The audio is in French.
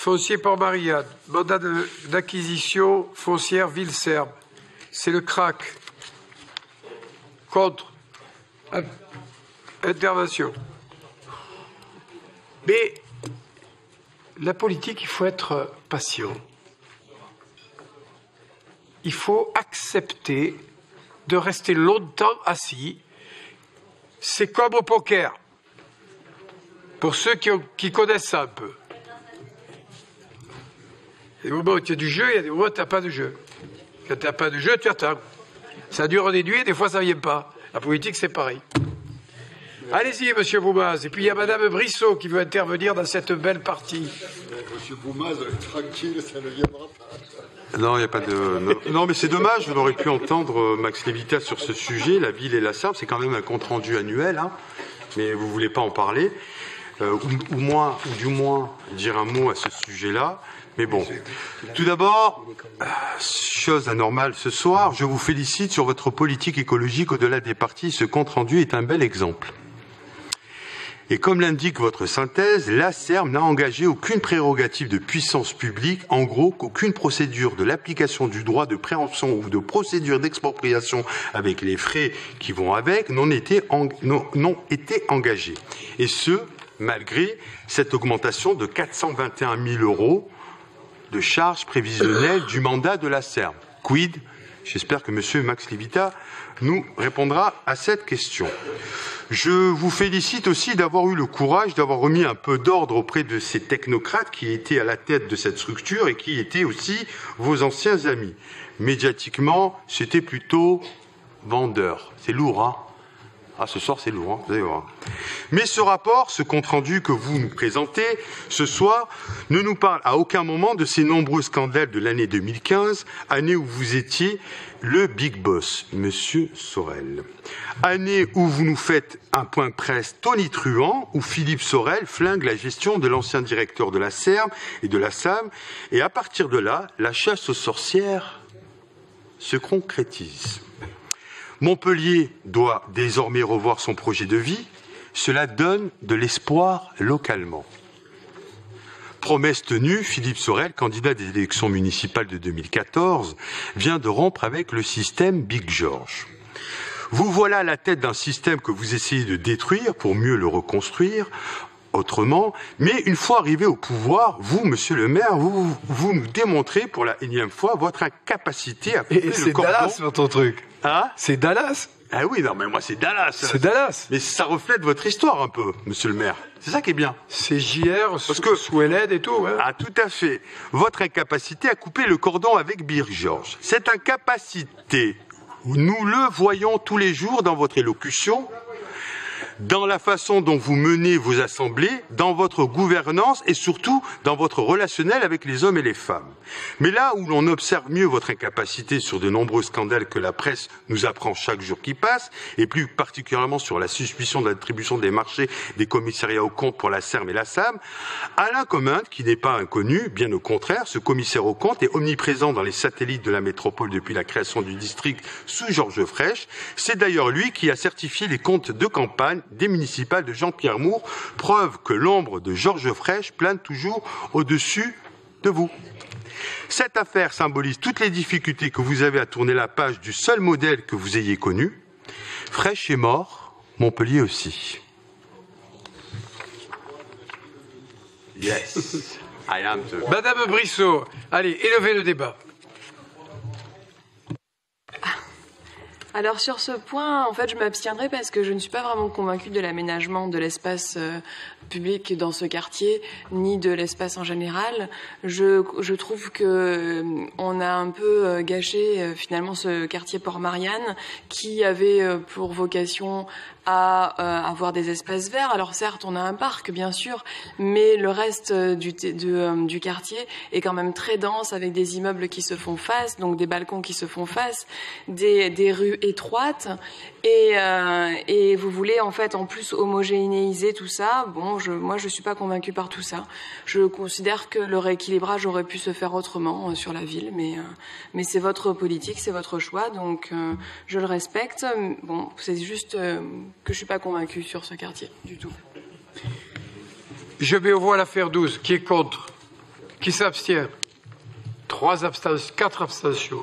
Foncier Port-Marianne, mandat d'acquisition foncière Ville-Serbe. C'est le CRAC. Contre. Intervention. Mais la politique, il faut être patient. Il faut accepter de rester longtemps assis. C'est comme au poker. Pour ceux qui connaissent ça un peu. Il y a des moments où tu as du jeu, il y a des moments où tu n'as pas de jeu. Quand tu n'as pas de jeu, tu attends. Ça dure des nuits, des fois ça ne vient pas. La politique, c'est pareil. Allez-y, monsieur Boumaz. Et puis il y a madame Brissot qui veut intervenir dans cette belle partie. Monsieur Boumaz, tranquille, ça ne viendra pas. Non, il n'y a pas de. Non, mais c'est dommage, on aurait pu entendre Max Lévita sur ce sujet, la ville et la Sarbe, c'est quand même un compte-rendu annuel, hein, mais vous ne voulez pas en parler, ou du moins dire un mot à ce sujet-là. Mais bon, tout d'abord, chose anormale ce soir, je vous félicite sur votre politique écologique au-delà des partis. Ce compte-rendu est un bel exemple. Et comme l'indique votre synthèse, la SERM n'a engagé aucune prérogative de puissance publique, en gros qu'aucune procédure de l'application du droit de préemption ou de procédure d'expropriation avec les frais qui vont avec n'ont été engagées. Et ce, malgré cette augmentation de 421 000 € de charges prévisionnelles du mandat de la SERM. Quid? J'espère que M. Max Lévita nous répondra à cette question. Je vous félicite aussi d'avoir eu le courage d'avoir remis un peu d'ordre auprès de ces technocrates qui étaient à la tête de cette structure et qui étaient aussi vos anciens amis. Médiatiquement, c'était plutôt vendeur. C'est lourd, hein? Ah, ce soir, c'est lourd, hein, vous allez voir. Mais ce rapport, ce compte-rendu que vous nous présentez ce soir, ne nous parle à aucun moment de ces nombreux scandales de l'année 2015, année où vous étiez le big boss, Monsieur Sorel. Année où vous nous faites un point presse tonitruant, où Philippe Sorel flingue la gestion de l'ancien directeur de la SERM et de la SAM, et à partir de là, la chasse aux sorcières se concrétise. Montpellier doit désormais revoir son projet de vie. Cela donne de l'espoir localement. Promesse tenue, Philippe Sorel, candidat des élections municipales de 2014, vient de rompre avec le système Big George. Vous voilà à la tête d'un système que vous essayez de détruire pour mieux le reconstruire autrement, mais une fois arrivé au pouvoir, vous, monsieur le maire, vous nous démontrez pour la énième fois votre incapacité à couper le cordon. C'est Dallas, votre truc. Hein? C'est Dallas. Ah oui, non, mais moi, c'est Dallas. C'est Dallas. Mais ça reflète votre histoire un peu, monsieur le maire. C'est ça qui est bien. C'est JR, sous LED et tout. Hein. Ah, tout à fait. Votre incapacité à couper le cordon avec Big George. Cette incapacité, nous le voyons tous les jours dans votre élocution, dans la façon dont vous menez vos assemblées, dans votre gouvernance et surtout dans votre relationnel avec les hommes et les femmes. Mais là où l'on observe mieux votre incapacité sur de nombreux scandales que la presse nous apprend chaque jour qui passe, et plus particulièrement sur la suspicion de l'attribution des marchés des commissariats aux comptes pour la SERM et la SAM, Alain Commindes, qui n'est pas inconnu, bien au contraire, ce commissaire aux comptes est omniprésent dans les satellites de la métropole depuis la création du district sous Georges Frêche. C'est d'ailleurs lui qui a certifié les comptes de campagne des municipales de Jean-Pierre Moore, preuve que l'ombre de Georges Frêche plane toujours au-dessus de vous. Cette affaire symbolise toutes les difficultés que vous avez à tourner la page du seul modèle que vous ayez connu. Frêche est mort, Montpellier aussi. Yes, I am the... Madame Brissot, allez, élevez le débat. Alors sur ce point, en fait, je m'abstiendrai parce que je ne suis pas vraiment convaincue de l'aménagement de l'espace public dans ce quartier, ni de l'espace en général. Je trouve que on a un peu gâché finalement ce quartier Port-Marianne qui avait pour vocation à avoir des espaces verts. Alors certes, on a un parc, bien sûr, mais le reste du quartier est quand même très dense avec des immeubles qui se font face, donc des balcons qui se font face, des rues étroites, et vous voulez en fait en plus homogénéiser tout ça. Bon, moi je suis pas convaincue par tout ça. Je considère que le rééquilibrage aurait pu se faire autrement sur la ville, mais c'est votre politique, c'est votre choix, donc je le respecte. Bon, c'est juste que je suis pas convaincue sur ce quartier du tout. Je mets au voie l'affaire 12. Qui est contre? Qui s'abstient? 4 abstentions.